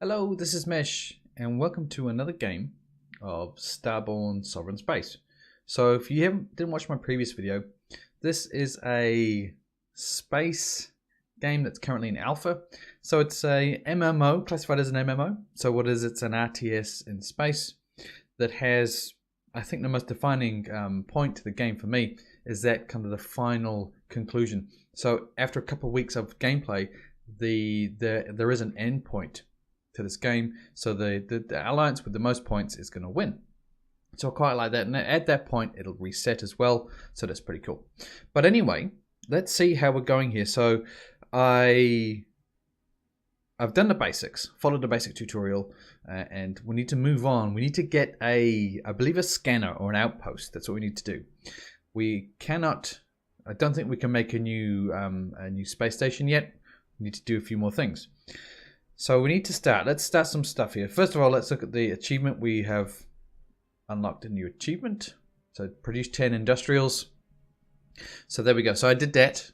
Hello, this is Mesh, and welcome to another game of Starborne Sovereign Space. So if you didn't watch my previous video, this is a space game that's currently in alpha. So it's a MMO, classified as an MMO. So what is it? It's an RTS in space that has, I think the most defining point to the game for me is that kind of the final conclusion. So after a couple of weeks of gameplay, there is an end point to this game, so the alliance with the most points is going to win. So I quite like that, and at that point it'll reset as well, so that's pretty cool. But anyway, let's see how we're going here. So I've done the basics, followed the basic tutorial, and we need to move on. We need to get I believe a scanner or an outpost. That's what we need to do. We cannot, I don't think we can make a new space station yet. We need to do a few more things. So we need to start. Let's start some stuff here. First of all, let's look at the achievement. We have unlocked a new achievement. So produce 10 industrials. So there we go. So I did that,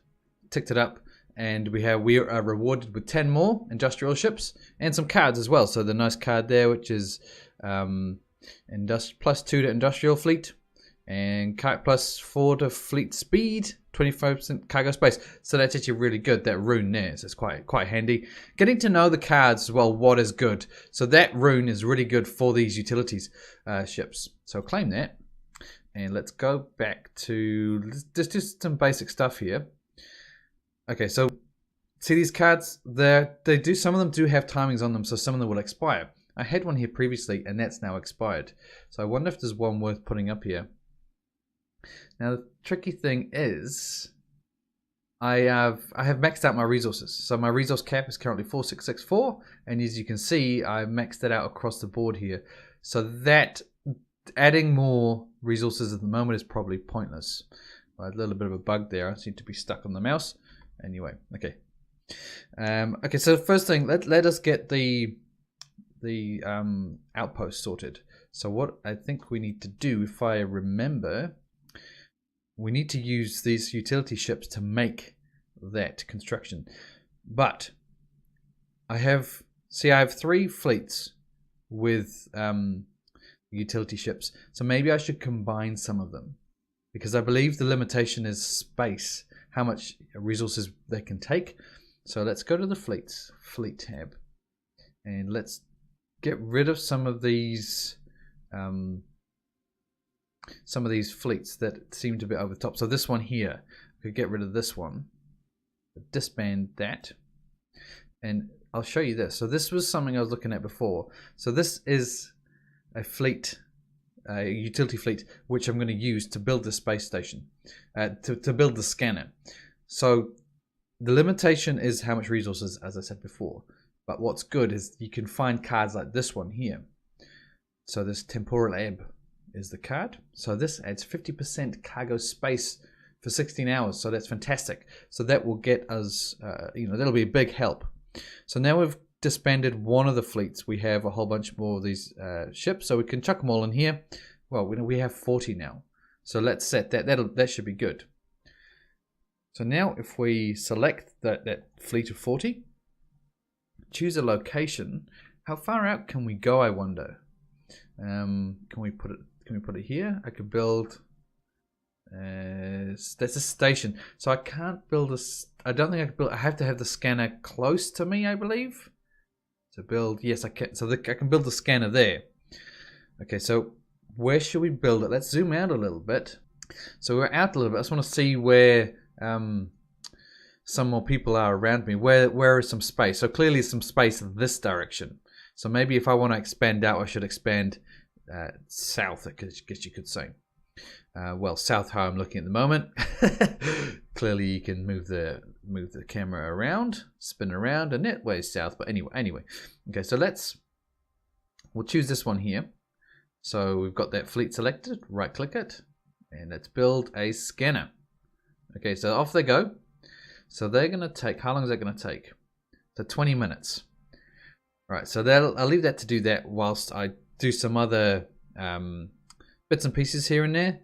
ticked it up, and we are rewarded with 10 more industrial ships and some cards as well. So the nice card there, which is +2 to industrial fleet and +4 to fleet speed. 25% cargo space, so that's actually really good, that rune there, so it's quite handy. Getting to know the cards as well, what is good. So that rune is really good for these utilities ships. So claim that, and let's go back to just some basic stuff here. Okay, so see these cards, they do, some of them do have timings on them, so some of them will expire. I had one here previously, and that's now expired. So I wonder if there's one worth putting up here. Now the tricky thing is I have maxed out my resources. So my resource cap is currently 4664, and as you can see, I've maxed that out across the board here. So that adding more resources at the moment is probably pointless. A little bit of a bug there. I seem to be stuck on the mouse. Anyway, okay. Okay, so first thing, let us get the outpost sorted. So what I think we need to do, if I remember, we need to use these utility ships to make that construction. But I have 3 fleets with utility ships. So maybe I should combine some of them, because I believe the limitation is space, how much resources they can take. So let's go to the fleet tab, and let's get rid of some of these fleets that seem to be over the top. So this one here, I could get rid of this one, disband that, and I'll show you this. So this was something I was looking at before. So this is a fleet, a utility fleet, which I'm going to use to build the space station, to build the scanner. So the limitation is how much resources, as I said before. But what's good is you can find cards like this one here. So this temporal ebb is the card. So this adds 50% cargo space for 16 hours. So that's fantastic. So that will get us, that'll be a big help. So now we've disbanded one of the fleets. We have a whole bunch more of these ships, so we can chuck them all in here. Well, we have 40 now. So let's set that. That should be good. So now if we select that fleet of 40, choose a location. How far out can we go, I wonder? Can we put it here? I could build, that's a station. So I can't build I don't think I can build, I have to have the scanner close to me, I believe. To build, yes I can, so I can build the scanner there. Okay, so where should we build it? Let's zoom out a little bit. So we're out a little bit. I just want to see where some more people are around me. Where is some space? So clearly some space in this direction. So maybe if I want to expand out, I should expand south, I guess you could say. Well, south how I'm looking at the moment. Clearly you can move the camera around, spin around, and it way south. But anyway. Okay, so we'll choose this one here. So we've got that fleet selected. Right click it, and let's build a scanner. Okay, so off they go. So they're going to take, how long is that going to take? So 20 minutes. Right, so I'll leave that to do that whilst I do some other bits and pieces here and there.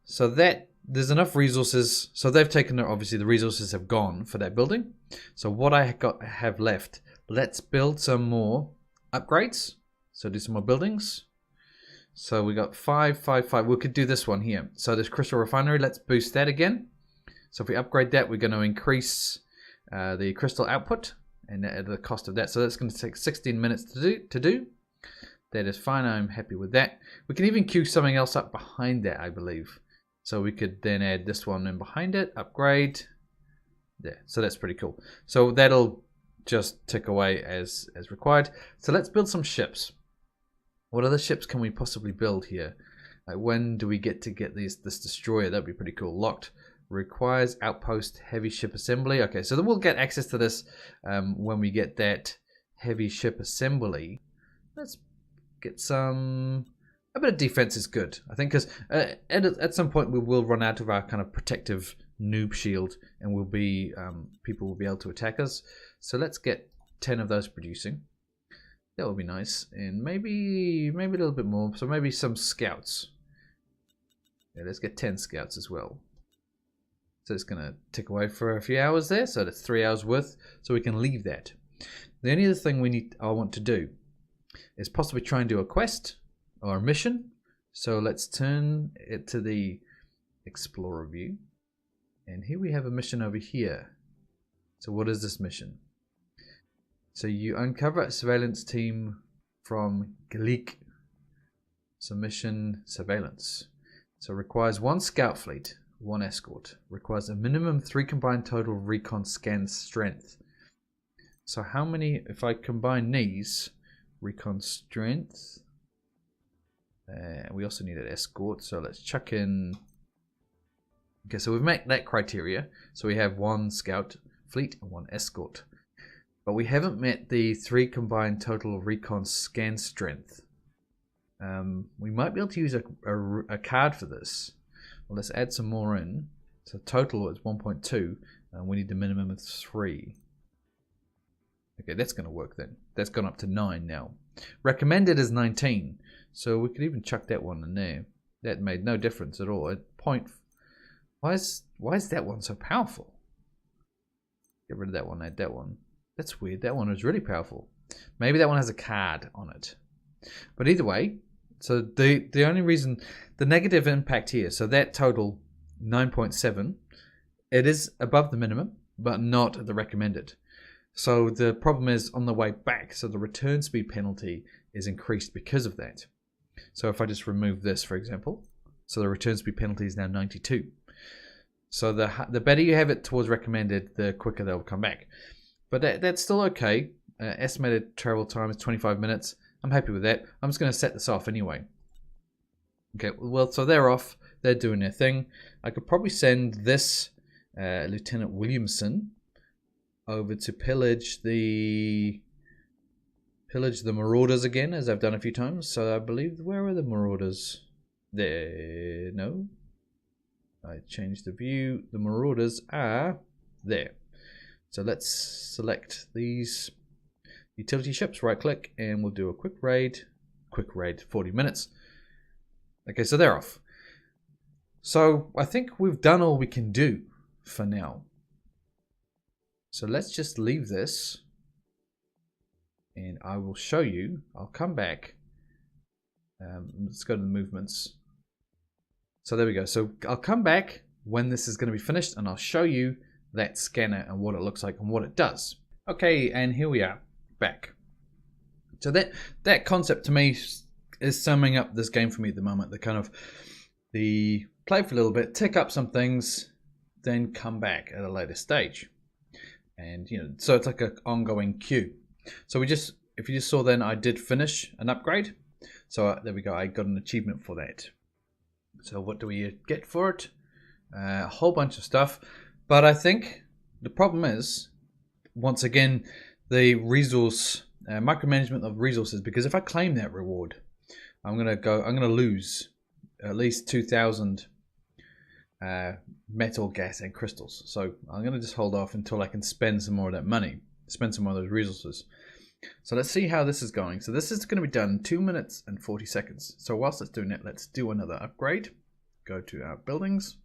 So that there's enough resources. So they've taken, obviously the resources have gone for that building. So what I have left, let's build some more upgrades. So do some more buildings. So we got 5, 5, 5. We could do this one here. So this crystal refinery, let's boost that again. So if we upgrade that, we're going to increase the crystal output and at the cost of that. So that's going to take 16 minutes to do. That is fine. I'm happy with that. We can even queue something else up behind that, I believe. So we could then add this one in behind it, upgrade. There. So that's pretty cool. So that'll just tick away as required. So let's build some ships. What other ships can we possibly build here? Like when do we get this destroyer? That'd be pretty cool. Locked. Requires outpost heavy ship assembly. Okay, so then we'll get access to this when we get that heavy ship assembly. Let's get a bit of defense is good, I think, because at some point we will run out of our kind of protective noob shield, and we'll be people will be able to attack us. So let's get 10 of those producing. That would be nice, and maybe a little bit more. So maybe some scouts. Yeah, let's get 10 scouts as well. So it's going to tick away for a few hours there. So that's 3 hours worth. So we can leave that. The only other thing I want to do is possibly try and do a quest or a mission. So let's turn it to the Explorer view. And here we have a mission over here. So what is this mission? So you uncover a surveillance team from Galik. So mission surveillance. So requires 1 scout fleet. 1 escort. Requires a minimum 3 combined total recon scan strength. So how many, if I combine these, recon strength, we also need an escort, so let's chuck in, okay, so we've met that criteria. So we have 1 scout fleet and 1 escort. But we haven't met the 3 combined total recon scan strength. We might be able to use a card for this. Well, let's add some more in. So total is 1.2, and we need the minimum of 3. Okay, that's going to work then. That's gone up to 9 now. Recommended is 19, so we could even chuck that one in there. That made no difference at all. Why is that one so powerful? Get rid of that one, add that one. That's weird. That one is really powerful. Maybe that one has a card on it. But either way, so the only reason, the negative impact here, so that total 9.7, it is above the minimum, but not the recommended. So the problem is on the way back, so the return speed penalty is increased because of that. So if I just remove this, for example, so the return speed penalty is now 92. So the better you have it towards recommended, the quicker they'll come back. But that's still okay. Estimated travel time is 25 minutes. I'm happy with that. I'm just going to set this off anyway. Okay, well, so they're off. They're doing their thing. I could probably send this Lieutenant Williamson over to pillage the Marauders again, as I've done a few times. So I believe, where are the Marauders? There, no. I changed the view. The Marauders are there. So let's select these utility ships, right click, and we'll do a quick raid. Quick raid, 40 minutes. Okay, so they're off. So I think we've done all we can do for now. So let's just leave this, and I will show you. I'll come back. Let's go to the movements. So there we go. So I'll come back when this is going to be finished, and I'll show you that scanner and what it looks like and what it does. Okay, and here we are back. So that concept to me is summing up this game for me at the moment. The play for a little bit, tick up some things, then come back at a later stage. And so it's like an ongoing queue. So if you just saw, then I did finish an upgrade. So there we go. I got an achievement for that. So what do we get for it? A whole bunch of stuff. But I think the problem is, once again, the resource micromanagement of resources. Because if I claim that reward, I'm gonna lose at least 2,000 metal, gas, and crystals. So I'm gonna just hold off until I can spend some more of that money, spend some more of those resources. So let's see how this is going. So this is going to be done in 2 minutes and 40 seconds. So whilst it's doing that, let's do another upgrade. Go to our buildings.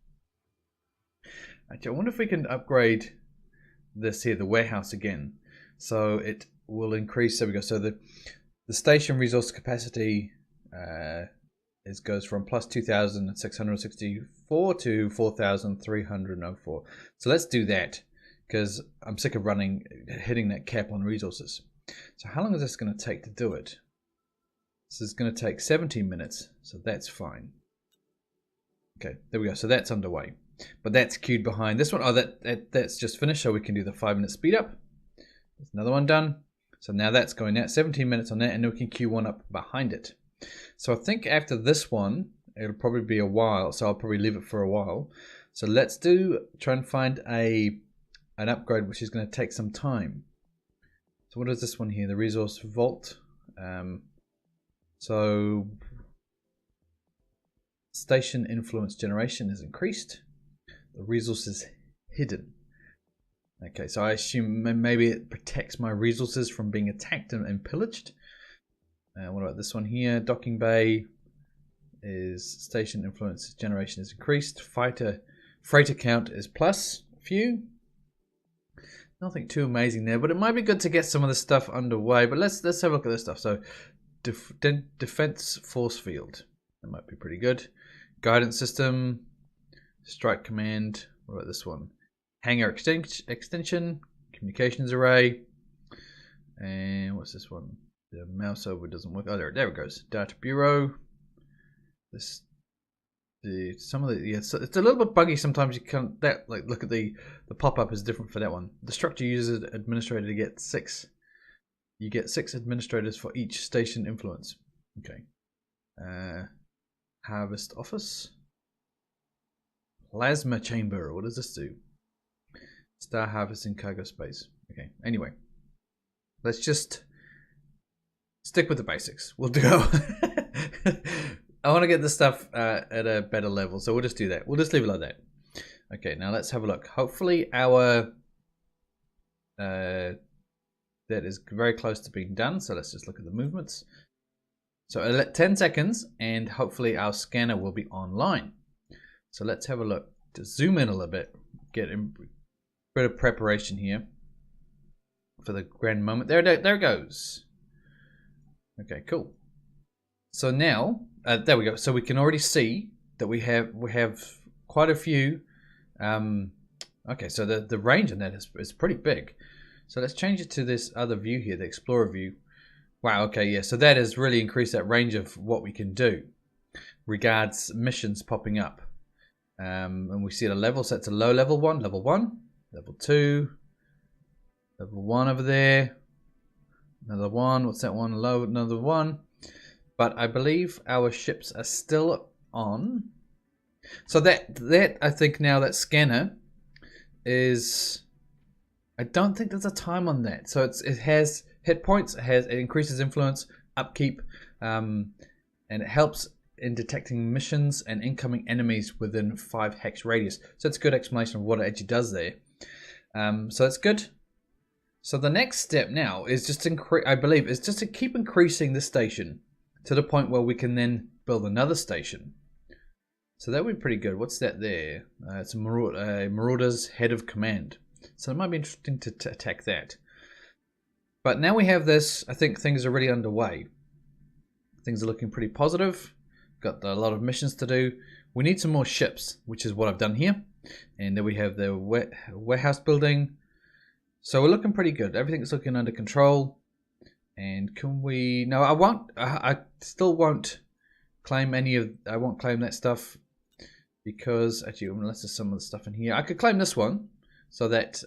Actually, I wonder if we can upgrade this here, the warehouse again. So it will increase. There we go. So The station resource capacity goes from plus 2,664 to 4,304. So let's do that, because I'm sick of hitting that cap on resources. So how long is this going to take to do it? This is going to take 17 minutes, so that's fine. Okay, there we go. So that's underway, but that's queued behind this one. Oh, that's just finished, so we can do the 5-minute speed up. There's another one done. So now that's going out 17 minutes on that, and then we can queue one up behind it. So I think after this one, it'll probably be a while, so I'll probably leave it for a while. So let's try and find an upgrade which is going to take some time. So what is this one here? The resource vault. So station influence generation is increased. The resource is hidden. Okay, so I assume maybe it protects my resources from being attacked and pillaged. What about this one here? Docking bay is station influence generation is increased. Freighter count is plus a few. Nothing too amazing there, but it might be good to get some of this stuff underway. But let's have a look at this stuff. So defense force field, that might be pretty good. Guidance system, strike command. What about this one? Hangar extension, communications array, and what's this one? The mouse over doesn't work. Oh, there it goes. Data bureau. Some of the it's a little bit buggy sometimes. You can't look at the pop-up is different for that one. The structure uses administrator to get 6. You get 6 administrators for each station influence. Okay. Harvest office. Plasma chamber. What does this do? Star harvesting cargo space. Okay. Anyway, let's just stick with the basics. We'll do. I want to get this stuff at a better level, so we'll just do that. We'll just leave it like that. Okay, now let's have a look. Hopefully our that is very close to being done. So let's just look at the movements. So 10 seconds, and hopefully our scanner will be online. So let's have a look. To zoom in a little bit, get a bit of preparation here for the grand moment. There it goes. Okay, cool. So now, there we go. So we can already see that we have quite a few. Okay, so the range on that is pretty big. So let's change it to this other view here, the Explorer view. Wow, okay, yeah. So that has really increased that range of what we can do regards missions popping up. And we see the level. So it's a low level 1, level 2, level 1 over there. Another one. What's that one? Low, another one. But I believe our ships are still on. So that I think now that scanner is. I don't think there's a time on that. So it has hit points. It increases influence, upkeep, and it helps in detecting missions and incoming enemies within 5 hex radius. So it's a good explanation of what it actually does there. So it's good. So the next step now is just to keep increasing the station to the point where we can then build another station. So that would be pretty good. What's that there? It's a Marauder's head of command. So it might be interesting to attack that. But now we have this, I think things are really underway. Things are looking pretty positive. Got a lot of missions to do. We need some more ships, which is what I've done here. And then we have the warehouse building. So we're looking pretty good. Everything's looking under control. And can we... No, I won't. I still won't claim I won't claim that stuff. Because, actually, unless there's some of the stuff in here. I could claim this one. So that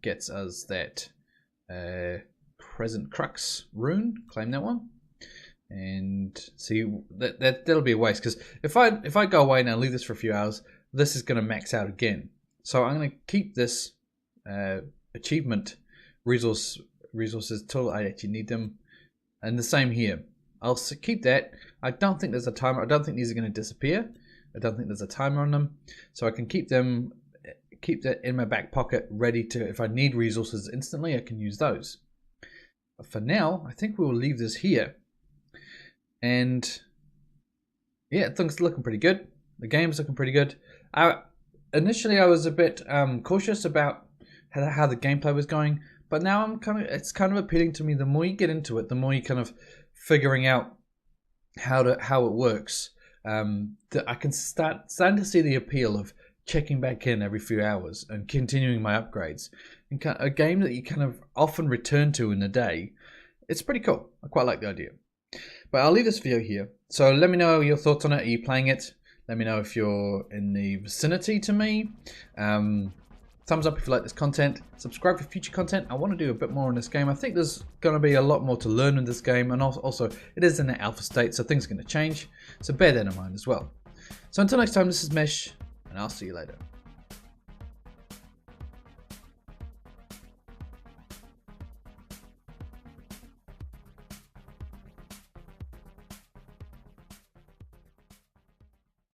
gets us that Crescent Crux rune. Claim that one. And see, that'll be a waste. Because if I go away now and leave this for a few hours, this is going to max out again. So I'm going to keep this achievement resources till I actually need them. And the same here. I'll keep that. I don't think there's a timer. I don't think these are going to disappear. I don't think there's a timer on them. So I can keep that in my back pocket ready to, if I need resources instantly, I can use those. But for now, I think we will leave this here. And yeah, things are looking pretty good. The game's looking pretty good. Initially, I was a bit cautious about how the gameplay was going, but now it's kind of appealing to me. The more you get into it, the more you kind of figuring out how it works, that I can starting to see the appeal of checking back in every few hours and continuing my upgrades. And a game that you kind of often return to in a day. It's pretty cool. I quite like the idea. But I'll leave this video here. So let me know your thoughts on it. Are you playing it? Let me know if you're in the vicinity to me. Thumbs up if you like this content. Subscribe for future content. I want to do a bit more in this game. I think there's going to be a lot more to learn in this game. And also it is in the alpha state, so things are going to change. So bear that in mind as well. So until next time, this is Mesh, and I'll see you later.